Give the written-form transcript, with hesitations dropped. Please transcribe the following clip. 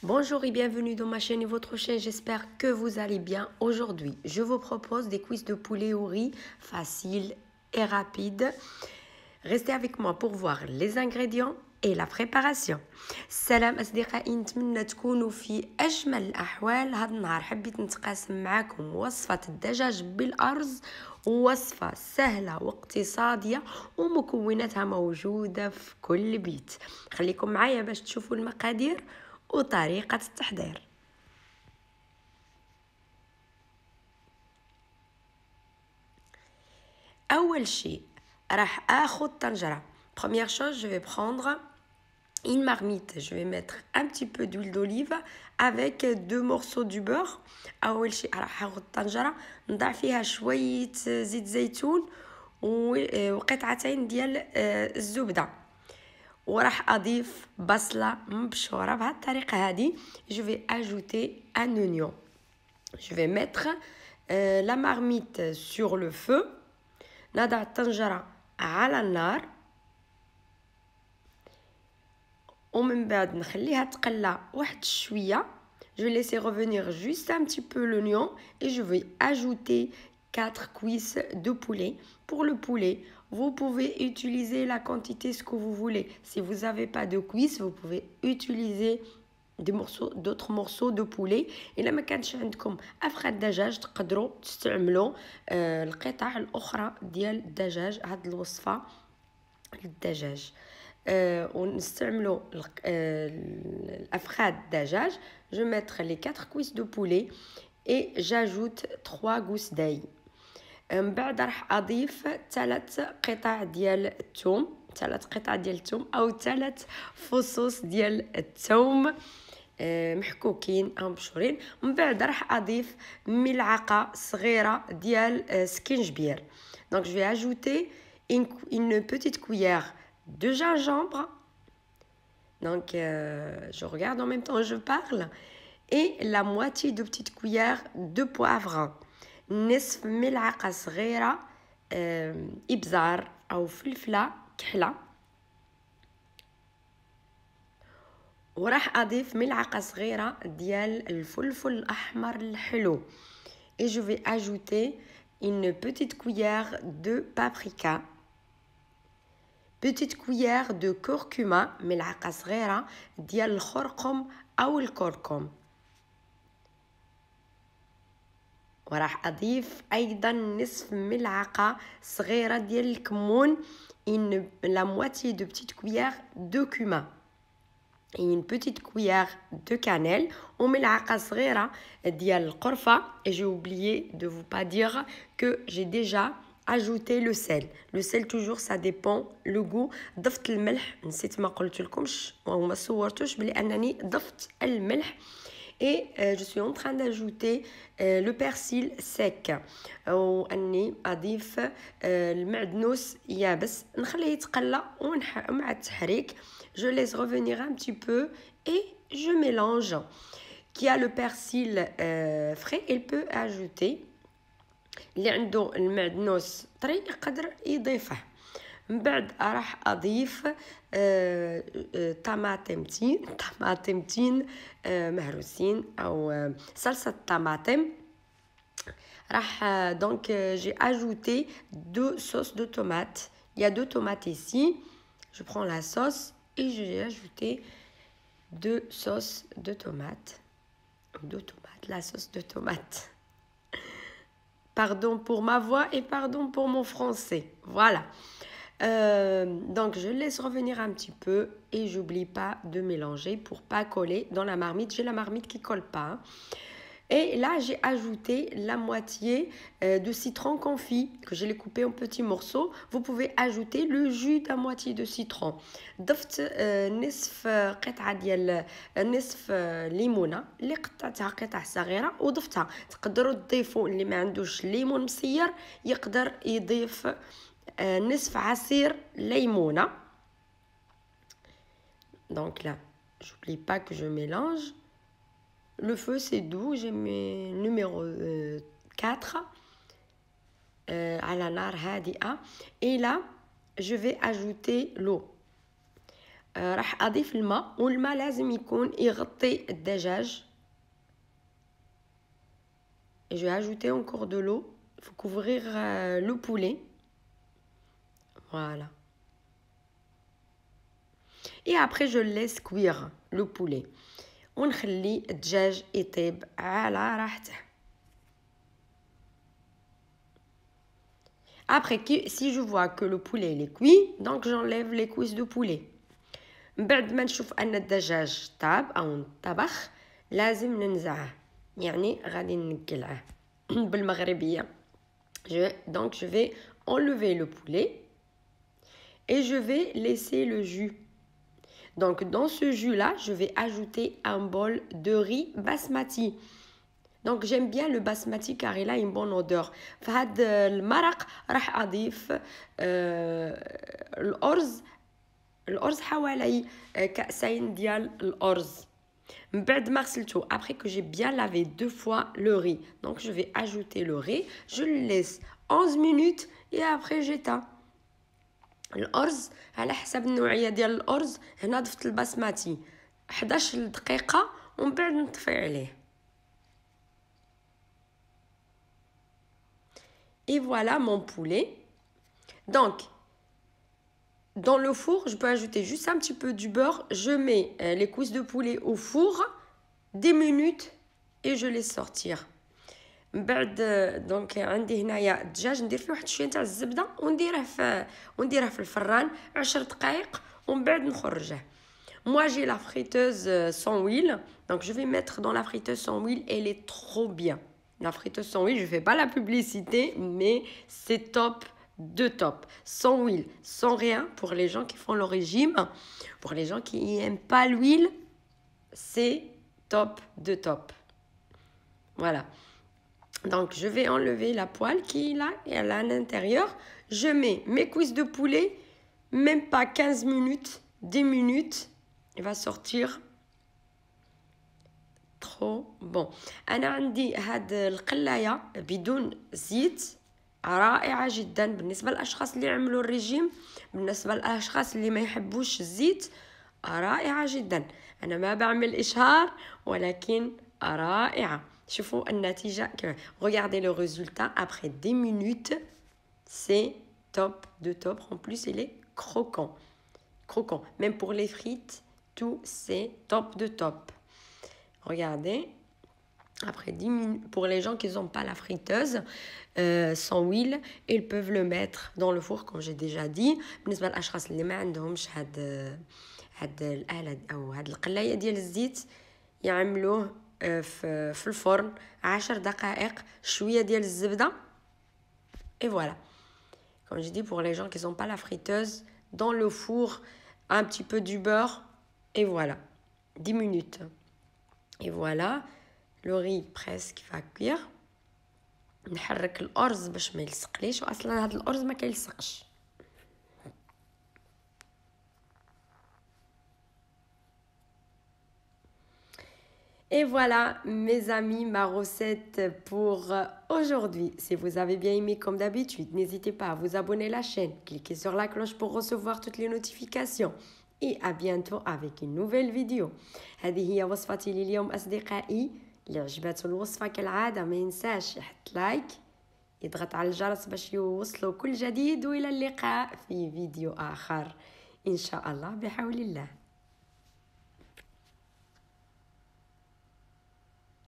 Bonjour et bienvenue dans ma chaîne et votre chaîne, j'espère que vous allez bien. Aujourd'hui, je vous propose des cuisses de poulet au riz faciles et rapides. Restez avec moi pour voir les ingrédients et la préparation. السلام أصدقائي، نتمنى تكونوا في أجمل الأحوال. هذا النهار حبيت نتقاسم معكم وصفة الدجاج بالأرز، وصفة سهلة واقتصادية ومكوناتها موجودة في كل بيت. خليكم معايا باش تشوفوا المقادير وطريقة التحضير. أول شيء راح أخذ طنجرة. Première chose, je vais prendre une marmite. Je vais mettre un petit peu d'huile d'olive avec 2 morceaux du beurre. أول شيء راح أخذ طنجرة نضع فيها شوية زيت زيتون وقطعتين ديال الزبدة، وراح أضيف بصلة مبشورة بهذه الطريقة هذه. Je vais ajouter un oignon. Je vais mettre la marmite sur le feu. نضع الطنجرة على النار ومن بعد نخليها تقلى واحد شوية. Je vais laisser revenir juste un petit peu l'oignon et je vais ajouter 4 cuisses de poulet. Pour le poulet, vous pouvez utiliser la quantité ce que vous voulez. Si vous n'avez pas de cuisses, vous pouvez utiliser d'autres morceaux de poulet. إلا ما كانش عندكم أفخاد الدجاج تقدروا تستعملوا القطع الأخرى ديال الدجاج. هاد الوصفة للدجاج ونستعملوا الأفخاد الدجاج. Je vais mettre les 4 cuisses de poulet et j'ajoute 3 gousses d'ail. من بعد راح أضيف 3 قطع ديال الثوم، 3 قطع ديال الثوم أو 3 فصوص ديال الثوم محكوكين أو مبشورين. من بعد راح أضيف ملعقة صغيرة ديال سكينجبير. Donc je vais ajouter une petite cuillère de gingembre. Donc je regarde en même temps je parle. Et la moitié de petite cuillère de poivre. نصف ملعقة صغيرة إبزار أو فلفلة كحلة. وراح أضيف ملعقة صغيرة ديال الفلفل الأحمر الحلو. Et je vais ajouter une petite cuillère de paprika, petite cuillère de curcuma ملعقة صغيرة ديال الخرقم أو الكركم. وراح أضيف أيضا نصف ملعقة صغيرة ديال الكمون، la moitié de petite cuillère de cumin et une petite cuillère de cannelle وملعقة صغيرة ديال القرفة. Et j'ai oublié de vous pas dire que j'ai déjà ajouté le sel. Le sel toujours ça dépend le goût. ضفت الملح، نسيت ما قلت لكمش وما صورتوش بلي أنني ضفت الملح. Et je suis en train d'ajouter le persil sec. وأني أضيف المعدنوس يابس نخليه يتقلى ومع التحريك. Je laisse revenir un petit peu et je mélange. Qui a le persil frais, il peut ajouter. اللي عنده المعدنوس طري يقدر يضيفه. من بعد راح أضيف طماطمتين مهروسين أو صلصة طماطم. راح donc j'ai ajouté 2 sauces de tomates. Il y a 2 tomates ici. Je prends la sauce et j'ai ajouté 2 sauces de tomates. La sauce de tomate. Pardon pour ma voix et pardon pour mon français. Voilà. Donc je laisse revenir un petit peu et j'oublie pas de mélanger pour pas coller dans la marmite. J'ai la marmite qui colle pas. Et là j'ai ajouté la moitié de citron confit que j'ai coupé en petits morceaux. Vous pouvez ajouter le jus de la moitié de citron. ضفت نصف قطعة ديال نصف ليمونة اللي قطعتها قطع صغيرة وضفتها. تقدروا تضيفوا اللي ما عندوش ليمون مصير يقدر يضيف نصف عصير ليمونة. Donc là, j'oublie pas que je mélange. Le feu c'est doux, j'ai mis numéro 4 على نار هادئة. Et là, je vais ajouter l'eau. راح اضيف الماء، والماء لازم يكون يغطي الدجاج. Et je vais ajouter encore de l'eau. Il faut couvrir le poulet. Voilà. Et après je laisse cuire le poulet. ونخلي الدجاج يطيب على راحته. Après, si je vois que le poulet il est cuit, donc j'enlève les cuisses de poulet. بعد ما نشوف ان الدجاج طاب او طبخ لازم ننزعه، يعني غادي نقلعه بالمغربيه. Donc je vais enlever le poulet et je vais laisser le jus. Donc dans ce jus là je vais ajouter un bol de riz basmati. Donc j'aime bien le basmati car il a une bonne odeur. فهاد المرق راح اضيف الأرز حوالي كأسين ديال الأرز. من بعد ما غسلته, après que j'ai bien lavé 2 fois le riz, donc je vais ajouter le riz, je le laisse 11 minutes et après j'éteins. الأرز على حسب النوعية ديال الأرز. هنا ضفت البسماتي 11 دقيقة ومن بعد نطفي عليه. Et voilà mon poulet. Donc dans le four, je peux ajouter juste un petit peu du beurre. Je mets les cuisses de poulet au four 10 minutes et je les sortir. بعد دونك عندي هنايا الدجاج ندير فيه واحد شويه تاع الزبده ونديره في الفران 10 دقائق ومن بعد نخرجه. Moi j'ai la friteuse sans huile, donc je vais mettre dans la friteuse sans huile, elle est trop bien. La friteuse sans huile, je fais pas la publicité, mais c'est top de top. Sans huile, sans rien, pour les gens qui font le régime, pour les gens qui n'aiment pas l'huile, c'est top de top. Voilà. Donc je vais enlever la poêle qui est là et à l'intérieur. Je mets mes cuisses de poulet, même pas 15 minutes, 10 minutes, il va sortir trop bon. أنا عندي هاد القلاية بدون زيت رائعة جدا بالنسبة للأشخاص اللي يعملوا الرجيم. بالنسبة للأشخاص اللي ما يحبوش الزيت رائعة جدا. أنا ما بعمل إشهار ولكن رائعة. شوفوا النتيجة. Regardez le résultat après 10 minutes. C'est top de top. En plus, il est croquant. Croquant. Même pour les frites, tout c'est top de top. Regardez. Après 10 minutes, pour les gens qui n'ont pas la friteuse sans huile, ils peuvent le mettre dans le four comme j'ai déjà dit. بالنسبة للأشخاص اللي ما عندهمش هاد الآلة أو هاد القلاية ديال الزيت يعملوه في الفرن 10 دقائق شوية ديال الزبدة. Et voilà. Comme j'ai dit, pour les gens qui n'ont pas la friteuse, dans le four, un petit peu du beurre et voilà. 10 minutes. Et voilà. Le riz presque va cuire. نحرك الأرز باش ما يلصقليش واصلا هذا الأرز ما كيلصقش. Et voilà mes amis, ma recette pour aujourd'hui. Si vous avez bien aimé comme d'habitude, n'hésitez pas à vous abonner à la chaîne, cliquez sur la cloche pour recevoir toutes les notifications. Et à bientôt avec une nouvelle vidéo. هذه هي وصفتي لليوم أصدقائي. اللي عجبته الوصفة كالعادة ما ينساش يحط لايك، يضغط على الجرس باش يوصلوا كل جديد، وإلى اللقاء في فيديو آخر إن شاء الله بحول الله.